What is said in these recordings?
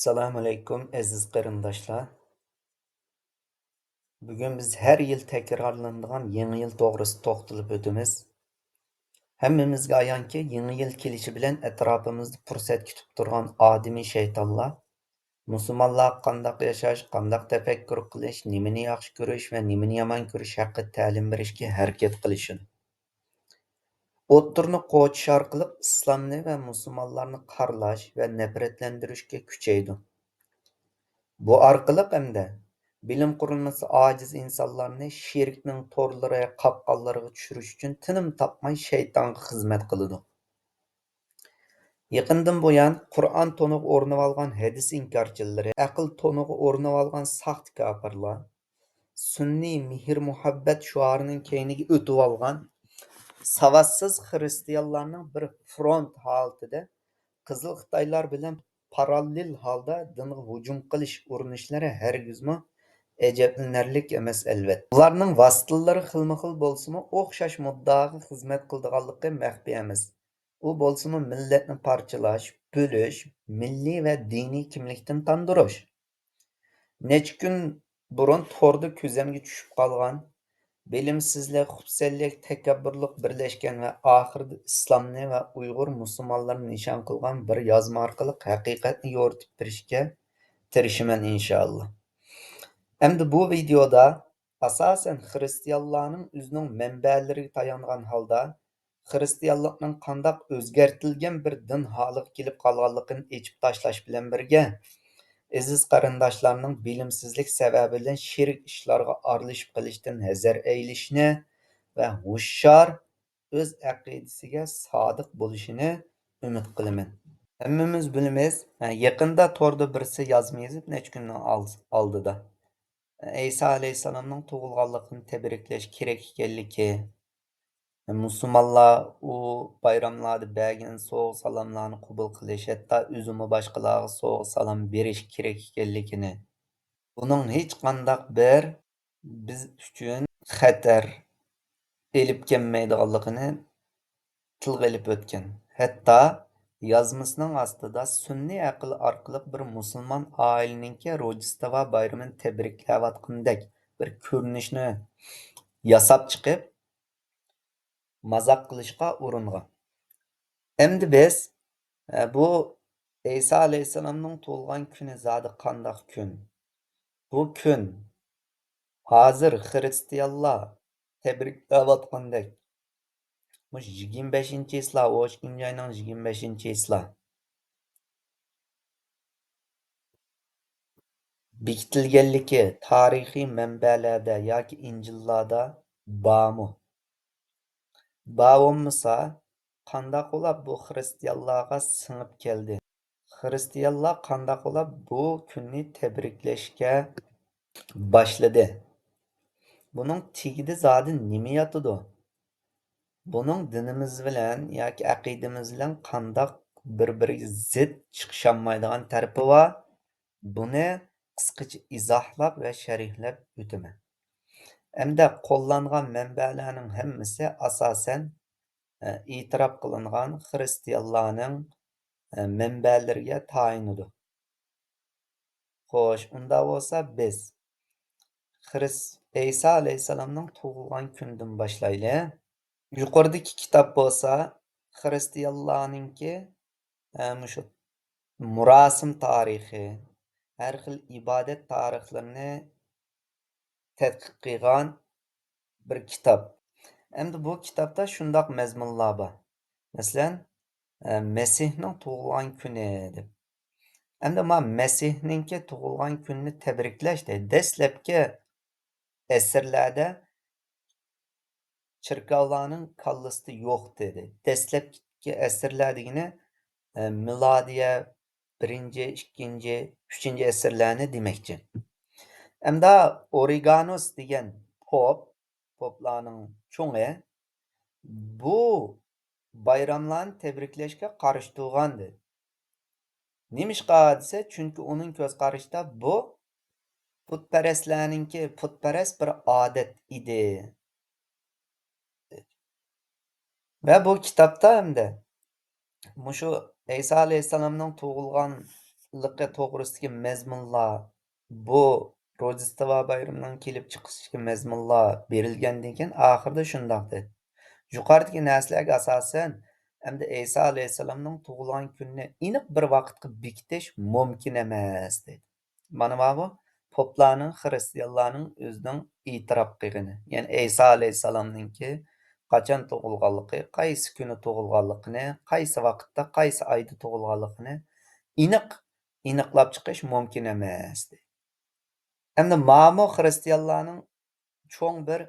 Assalomu alaykum aziz qarindoshlar. Bugun biz har yil takrorlanadigan Yangi yil to'g'risida to'xtalib o'tamiz. Hammamizga ayonki, Yangi yil kelishi bilan atrofimizda fursat kutib turgan odimiy shaytonlar musulmonlar qandoq yashash, qandoq tafakkur qilish, nimani yaxshi ko'rish va nimani yomon ko'rish haqida ta'lim berishga harakat qilishadi. O'ttirni qo'chish orqali islomni va musulmonlarni qarlash va nafratlantirishga kuchaydi. Bu orqali hamda bilim qurilmasi ojiz insonlarni shirkning to'rlari, qopqonlariga tushirish uchun tinim topmay shaytonga xizmat qiladi. Yaqindan buyon Qur'on to'niga o'rnab olgan hadis inkorchilari, aql to'niga o'rnab olgan saxt kofirlar, sunniy mehr-muhabbat shuarining keyniga o'tib olgan savatsiz xristianlarning bir front holatida Qizil Xitoylar bilan parallel holda dinga hujum qilish urinishlari hargizmi ajablanarlik emas albatta. Ularning vositalari xilma-xil bo'lsa-mu, o'xshash muddaoga xizmat qiladiganligi maxfiy emas. U bo'lsa-mu millatni parchalash, bo'lish, milliy va diniy kimlikdan tandirish. Necha kun burun to'rda ko'zamga tushib qolgan bilimsizlik, xubsallik, takabburlik birlashgan va oxirida islomni va Uyg'ur musulmonlarini nishon qilgan bir yozma orqali haqiqatni yo'ritib berishga tirishaman inshaalloh. Endi bu videoda asosan xristianlarning o'zining manbalariga tayangan holda xristianlikning qandoq o'zgartirilgan bir din holiga kelib qolganligini yechib tashlash bilan birga aziz qarindoshlarning bilimsizlik sababi bilan shirik ishlarga aralashib qilishdan hazar eylishni va hushyor o'z aqidasiga sodiq bo'lishini umid qilaman. Hammamiz bilamiz, yaqinda to'rda birisi yozma yozib necha kunning oldida Isa alayhissalomning tug'ilganligini tabriklash kerak ekanligi, musulmonlar u bayramlarda bergan sovg'a salomlarni qabul qilish, hatto o'zimi boshqalarga sovg'a salom berish kerak ekanligini, buning hech qandaq bir biz uchun xatar elib kelmaydiganligini tilga ilib o'tgan. Hatto yozmasining ostida sunniy aql orqali bir musulmon oilaninki Rojdestvo bayramini tabriklayotgandek bir ko'rinishni yasab chiqib mazoq qilishga uringan. Endi biz bu Isa alayhissalomning tug'ilgan kuni zodi qandoq kun? Bu kun hozir xristianlar tabriklayotgandek 25 isla, 12 ayning 25 isla bekitilganligi tarixiy manbalarda yoki injillarda bormi? Bo'lmasa qandoq qilib bu xristianlarga singib keldi? Xristianlar qandoq qilib bu kunni tabriklashga boshladi? Buning tagida zodi nima yotadi? Buning dinimiz bilan yoki aqidamiz bilan qandoq bir-biriga zid chiqisholmaydigan tarafi bor? Buni qisqacha izohlab va sharhlab o'taman. Hamda qo'llangan manbalarning hammasi asosan e'tirof qilingan xristianlarning manbalariga tayinadi. Xo'sh, unda bo'lsa biz Isa alayhissalomning tug'ilgan kunidan boshlaylik. Yuqoridagi kitob bo'lsa xristianlarningki shu murosim tarixi, har xil ibodat tarixlarini tadqiq qilgan bir kitob. Endi bu kitobda shundoq mazmunlar bor. Masalan, Masihning tug'ilgan kuni deb. Endi Masihninki tug'ilgan kunni tabriklash dastlabki asrlarda chirkovlarning kallasida yo'q dedi. Dastlabki asrlar degani milodiya 1-2, 3 asrlarni demakchi. Hamda Origanus degan poplarning cho'ngi bu bayramlarni tabriklashga qarshi turgandi. Nimishqa desa, chunki uning ko'z qarashida bu putparast bir odat edi. Va bu kitobda hamda shu Isa alayhissalomning tug'ilgan liqi to'g'risidagi mazmunlar bu Rojdestvo bayramining kelib chiqishiga mazmunlar berilgandan keyin oxirida shundoq dedi. Yuqoridagi narsalarga asosan endi Iso alayhissalomning tug'ilgan kunini aniq bir vaqtga bekitish mumkin emas dedi. Mana bu poplarning xristianlarning o'zining e'tirof qilgani. Ya'ni Iso alayhissalomninki qachon tug'ilganligi, qaysi kuni tug'ilganligini, qaysi vaqtda, qaysi oyda tug'ilganligini aniq aniqlab chiqish mumkin emas dedi. Endi ma'mu xristianlarning cho'ng bir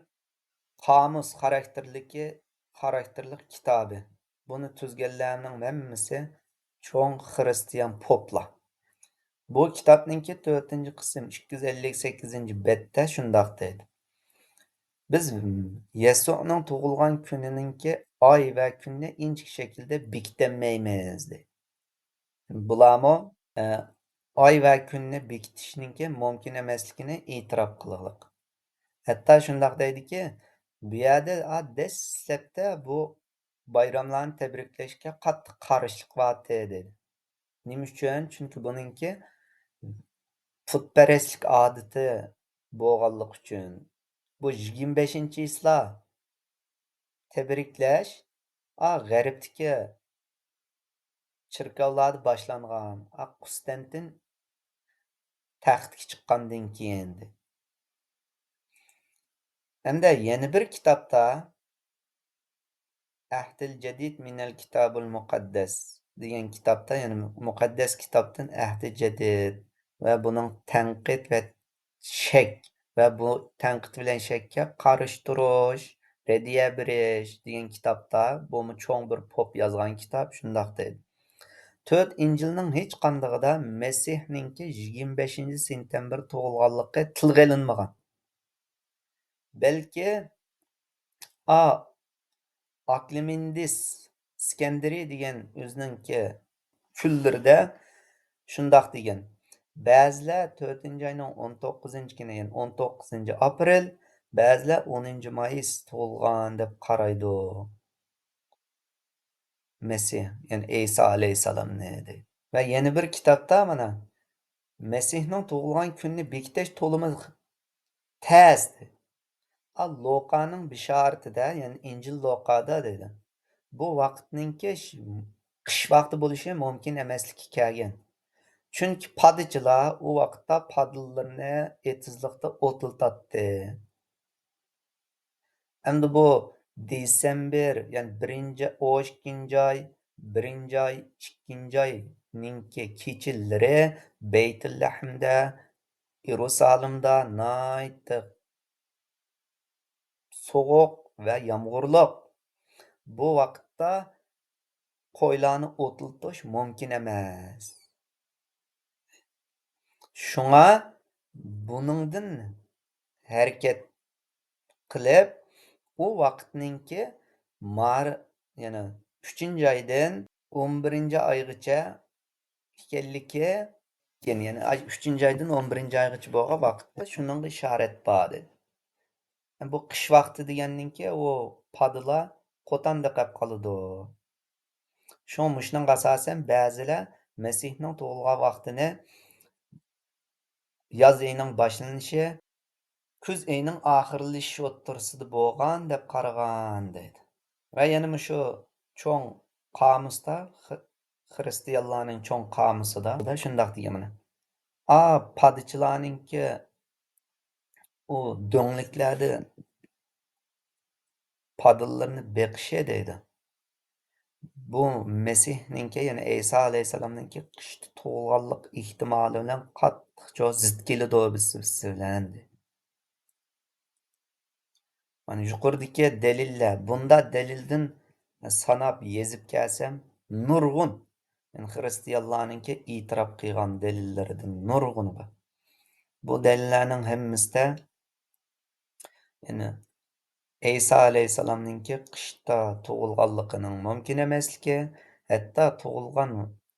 qomus xarakterlik kitobi. Buni tuzganlarning hammasi cho'ng xristian poplar. Bu kitobninki 4-qism 258-betda shundoq deydi. Biz Yesuning tug'ilgan kunininki oy va kunni inchik shaklda bekitolmaymiz deydi. Bularmi oy va kunni bekitishninki mumkin emasligini e'tirof qilganlik. Hatto shundoq deydiki, bu yerda dastlabda bu bayramlarni tabriklashga qattiq qarshilik bor dedi. Nima uchun? Chunki buningki putparastlik odati bo'lganlik uchun. Bu 25-islar tabriklash g'arbdagi chirkovlarda boshlangan. Konstantin taxtga chiqqandan keyin. Hamda yana bir kitobda Ahdil Jadid minal Kitabul Muqaddas degan kitobda, ya'ni muqaddas kitobdan Ahdi Jadid va buning tanqid va shak va bu tanqid bilan shakka qarshi turish, radiya berish degan kitobda, bu cho'ng bir pop yozgan kitob shundoq deydi. 4 Injilning hech qandig'ida Masihninki 25-sentyabr tug'ilganligi tilga ilinmagan. Balki Aklimindis Iskandariy degan o'zininki kunlarida shundoq degan. Ba'zilar 4-oyning 19-kuni, ya'ni 19-aprel, ba'zilar 10-mayis tug'ilgan deb qaraydi. Masih, ya'ni Iso alayhissalomni deydi. Va yana bir kitobda mana Masihning tug'ilgan kunini bekitish to'limi tez. Luqaning bishoratida, ya'ni Injil Luqada dedi. Bu vaqtninki qish vaqti bo'lishi mumkin emasligi kelgan. Chunki podachilar u vaqtda podillarni etizlikda o'tiltatdi. Endi bu desembr, ya'ni 12-oy, 1-oy, 2-oyninki kechalari Baytullohimda, Yerusalimda sovuq va yomg'irliq. Bu vaqtda qo'ylarni o'tiltish mumkin emas. Shunga buningdan harakat qilib, u vaqtninki ya'ni 3-oydan 11-oygacha ekanligi, ya'ni 3-oydan 11-oygacha bo'lgan vaqtda shuningga ishorat bor dedi. Bu qish vaqti deganninki u podilar qo'tonda qolib qoladi. Shunga asosan ba'zilar Masihning tug'ilgan vaqtini yoz oyining boshlanishi, kuz oyining oxirlashishi o'rtasida bo'lgan deb qaragan deydi. Va yana shu cho'ng qomusda, xristianlarning cho'ng qomusida shundoq degan mana. Podachilarninki u do'ngliklarda podillarni beqishi deydi. Bu Masihninki, ya'ni Iso alayhissalomninki qishda tug'ilganlik ehtimoli bilan qattiq zid keladi bilan. Mana yuqoridagi dalillar, bunda dalildan sanab yezib kelsam, nurg'un, ya'ni xristianlarninki e'tirof qilgan dalillaridan nurg'un bor. Bu dalillarning hammasida ya'ni Iso alayhissalomninki qishda tug'ilganligining mumkin emasligi, hatto tug'ilgan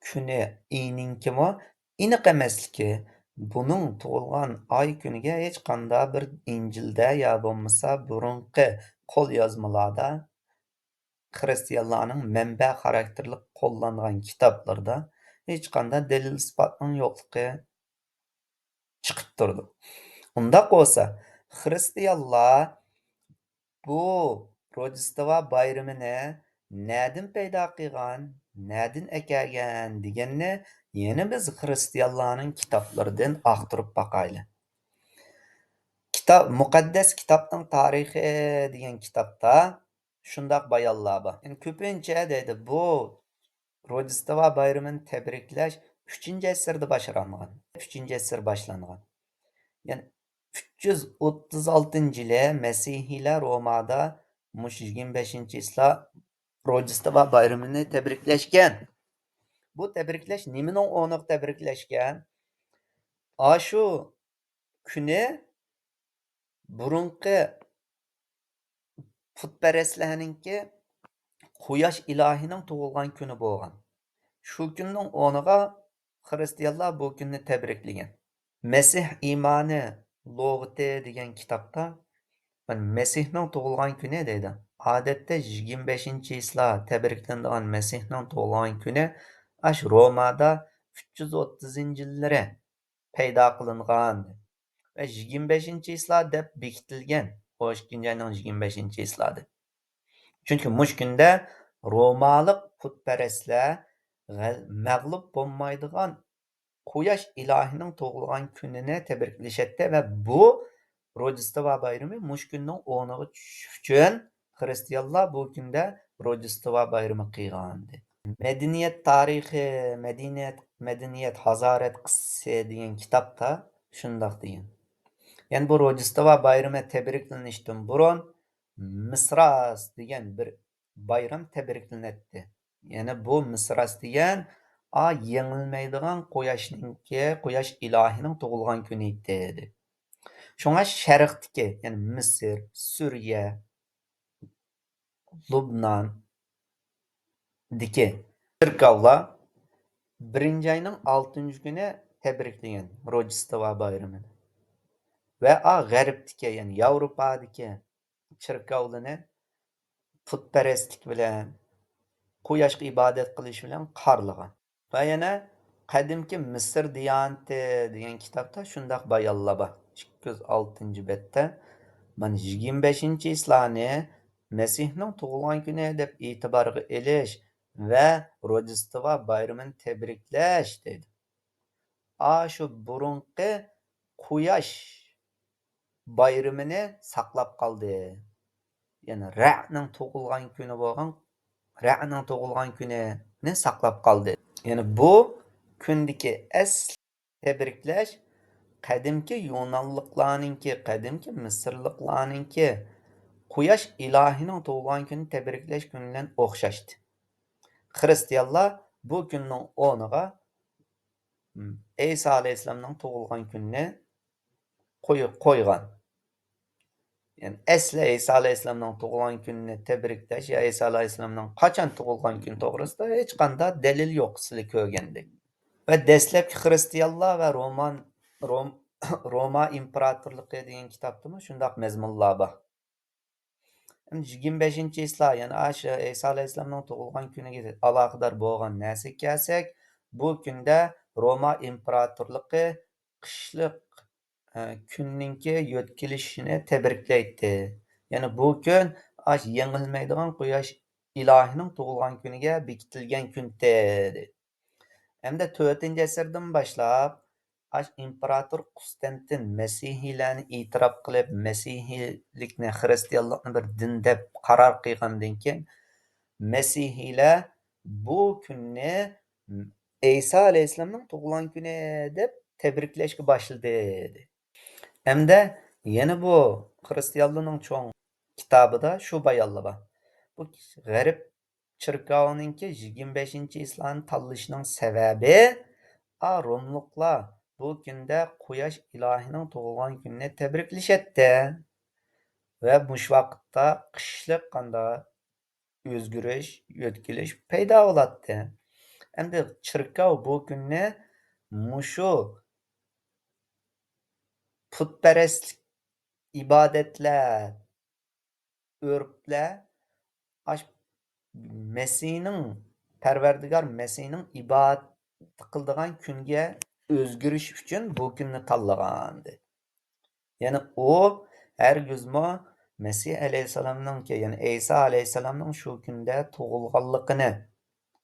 kuni iyninkimi aniq emasligi, buning tug'ilgan oy kuniga hech qanday bir Injilda yo bo'lmasa burunqi hech qanday dalil isbotning yo'qligi chiqib turdi. Undaq bo'lsa, xristianlar bu Rojdestvo bayramini nadin paydo qilgan, nadin akagan deganni yana biz xristianlarning kitoblaridan aqtirib baqayli. Kitob muqaddas kitobning tarixi degan kitobda shundoq bayonlar bor. Yani ko'pincha deydi bu Rojdestvo bayramini tabriklash 3-asrda boshlangan. 3-asr boshlangan. Yani 336-yili Masihiylar Romada mush 25-islar Rojdestvo bayramini tabriklashgan. Bu tabriklash nimaning o'rniga tabriklashgan? Shu kuni burunqi putparastlarninki quyosh ilohining tug'ilgan kuni bo'lgan. Shu kunning o'rniga xristianlar bu kunni tabriklagan. Masih imoni lug'ati degan kitobda Masihning tug'ilgan kuni deydi. Odatda 25-islar tabriklanadigan Masihning tug'ilgan kuni ash Romada 330-yillari paydo qilingan va 25-islar deb bekitilgan. 12-ayning 25-islari. Chunki mush kunda Romalik putparastlar mag'lub bo'lmaydigan quyosh ilohining tug'ilgan kunini tabriklashadi va bu Rojdestvo bayrami mush kunning o'rniga tushish uchun xristianlar bu kunda Rojdestvo bayrami qilgan. Madaniyat tarixi, madaniyat hazorat qissasi degan kitobda shundoq degan. Yani bu Rojdestvo bayrami tabriklanishdan burun Misras degan bir bayram tabriklanadi. Yani bu Misras degan yengilmaydigan quyosh ilohining tug'ilgan kuni edi. Shunga sharqdagi, yani Misr, Suriya, Lubnan diki cherkovlar 1-ayning 6-kuni tabriklagan Rojdestvo bayramini. Ve g'arbdagi, yani Yevropadagi cherkovlarni putparastlik bilan quyoshga ibodat qilish bilan qarlagan. Va yana qadimki Misr diyonati degan kitobda shundoq bayonlar bor. 206-betda mana 25-islarni Masihning tug'ilgan kuni deb e'tiborga olish va Rojdestvo bayramini tabriklash deydi. Shu burunqi quyosh bayramini saqlab qoldi. Yani Ra'ning tug'ilgan kuni bo'lgan Ra'ning tug'ilgan kunini saqlab qoldi. Yani bu kundagi asl tabriklash qadimki Yunonliklarninki, qadimki Misrliklarninki quyosh ilohining tug'ilgan kunini tabriklash kuni bilan o'xshashdi. Xristianlar bu kunning o'rniga Isa alayhisolamning tug'ilgan kunini qo'ygan. Yani asli Isa alayhisolamning tug'ilgan kunini tabriklash ya Isa alayhisolamning qachon tug'ilgan kuni to'g'risida hech qanday dalil yo'q sizlar ko'rgandek. Va dastlabki xristianlar va Roma imperatorligi degan kitobda shundoq mazmunlar bor. 25-islar, yani shu Isa alayhisolamning tug'ilgan kuniga aloqador bo'lgan narsa kelsak, bu kunda Roma imperatorligi qishliq kunninki yo'tkilishini tabriklaydi. Yani bu kun yengilmaydigan quyosh ilohining tug'ilgan kuniga bekitilgan kun dedi. Hamda 4-asrdan boshlab imperator Konstantin Masihiylarni e'tirof qilib, Masihiylikni, xristianlikni bir din deb qaror qilgandan keyin Masihiylar bu kunni Isa alayhisolamning tug'ilgan kuni deb tabriklashga boshladi. Hamda yana bu xristianlarning cho'ng kitobida shu bayonlar bor. Bu g'arb cherkovininki 25-islarni tanlashining sababi Romliklar bu kunda quyosh ilohining tug'ilgan kunini tabriklashadi va mush vaqtda qishliq qanday o'zgarish, yo'tkilish paydo bo'ladi. Endi cherkov bu kunni mushu putparastlik ibodatlar, urflar Masihning Parvardigor Masihning qildigan kunga o'zgarish uchun bu kunni tanlagandi. Ya'ni u hargizmo Masih alayhissalomning, ya'ni Isa alayhissalomning shu kunda tug'ilganligini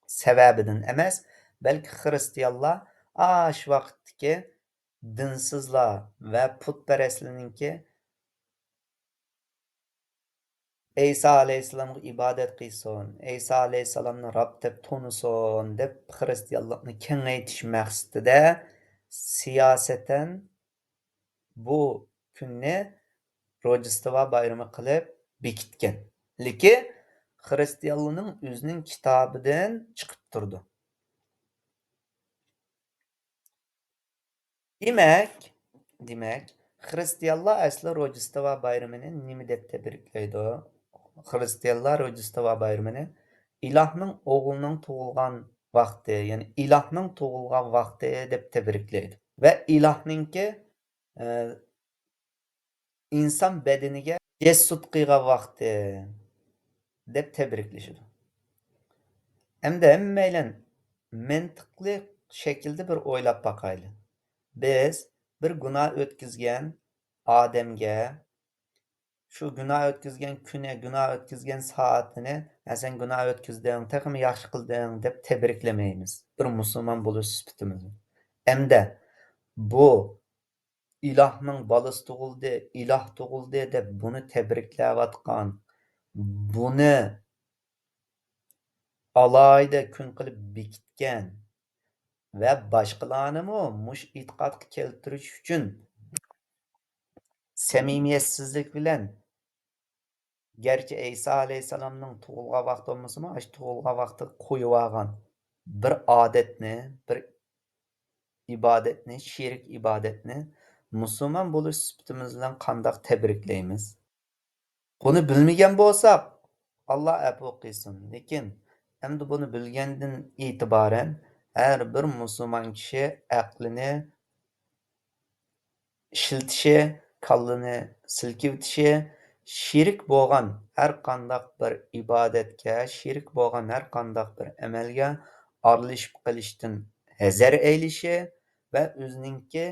sababidan emas, balki xristianlar shu vaqtdagi dinsizlar va putparastlarningki İsa alayhissalomga ibodat qilsin, İsa alayhissalomni Rob deb tonisin deb xristianlikni kengaytirish maqsadida siyosatan bu kunni Rojdestvo bayrami qilib bekitgan. Lekin xristianlarning o'zining kitobidan chiqib turdi. Demak, xristianlar asli Rojdestvo bayramini nima deb tabriklaydi? Xristianlar Rojdestvo bayramini Ilohning o'g'lining tug'ilgan vaqti, ya'ni Ilohning tug'ilgan vaqti deb tabriklaydi. Va Ilohningki e, inson badaniga jasud qilgan vaqti deb tabriklashadi. Hamda hammaylar mantiqli shaklda bir o'ylab boqayli. Biz bir gunoh o'tkazgan odamga shu gunoh o'tkazgan kuni, gunoh o'tkazgan soatini, sen gunoh o'tkazding, texmi yaxshi qilding deb tabriklamaymiz. Bir musulmon bo'lish sifatimiz. Hamda bu ilohning bolasi tug'ildi, iloh tug'ildi deb buni tabriklayotgan, buni alohida kun qilib bekitgan va boshqalarnimi mush e'tiqodga keltirish uchun samimiyatsizlik bilan garchi İsa alayhissalomning tug'ilgan vaqti bo'lmasimi, shu tug'ilgan vaqti qo'yib olgan bir odatni, bir ibodatni, sherik ibodatni musulmon bo'lish sifatimiz bilan qandoq tabriklaymiz? Buni bilmagan bo'lsak, Alloh afv qilsin. Lekin endi buni bilgandan e'tiboran har bir musulmon kishi aqlini ishiltishi, kallini silkivtishi, sherik bo'lgan har qandoq bir ibodatga, sherik bo'lgan har qandoq bir amalga aralashib qilishdan hazar aylishi va o'zininki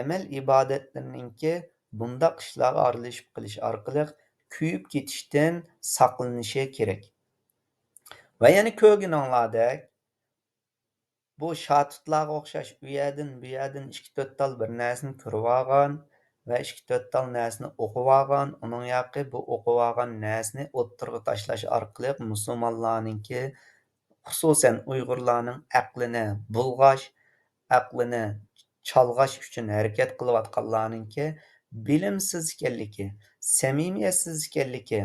amal ibodatlarininki bundaq ishlarga aralashib qilish orqali kuyib ketishdan saqlanishi kerak. Va yana ko'rganinglardek bu shotutlarga o'xshash u yerdan bu yerdan 2-4 tal bir narsani ko'rib olgan va 2-4 tal narsani o'qib olgan, uning yoqi bu o'qib olgan narsani o'ttirg'a tashlash orqali musulmonlarninki, xususan Uyg'urlarning aqlini bulg'ash, aqlini chalg'ash uchun harakat qilayotganlarninki bilimsiz ekanligi, samimiyatsiz ekanligi,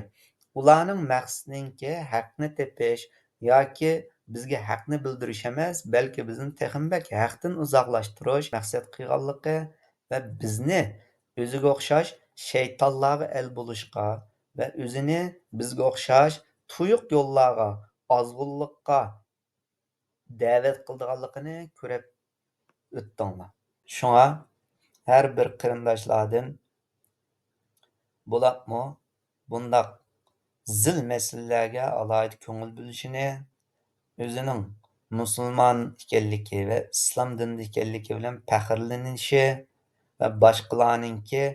ularning maqsadinki haqni tepish yoki bizga haqni bildirish emas, balki bizni texmbak haqdan uzoqlashtirish maqsad qilganligi va bizni o'ziga o'xshash shaytonlarga el bo'lishga va o'zini bizga o'xshash tuyuq yo'llarga, ozg'unlikqa da'vat qilganligini ko'rib o'tdinglar. Shunga har bir qarindoshlardan bo'lakmi bundaq zil masalalarga alohida ko'ngil bo'lishini, o'zining musulmon ekanligi va islom dinida ekanligi bilan faxrlanishi va boshqalarninki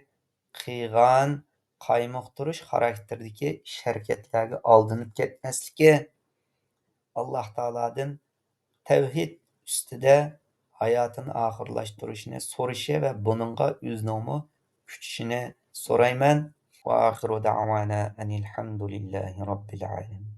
qilgan qaymoqtirish xarakterdagi ish-harakatlarga aldanib ketmasligi, Alloh taolodan tavhid ustida hayotini oxirlashtirishni so'rashi va buningga o'ziningmi kuchishini so'rayman. Va oxiru da'vana anil hamdulillahi robbil alamin.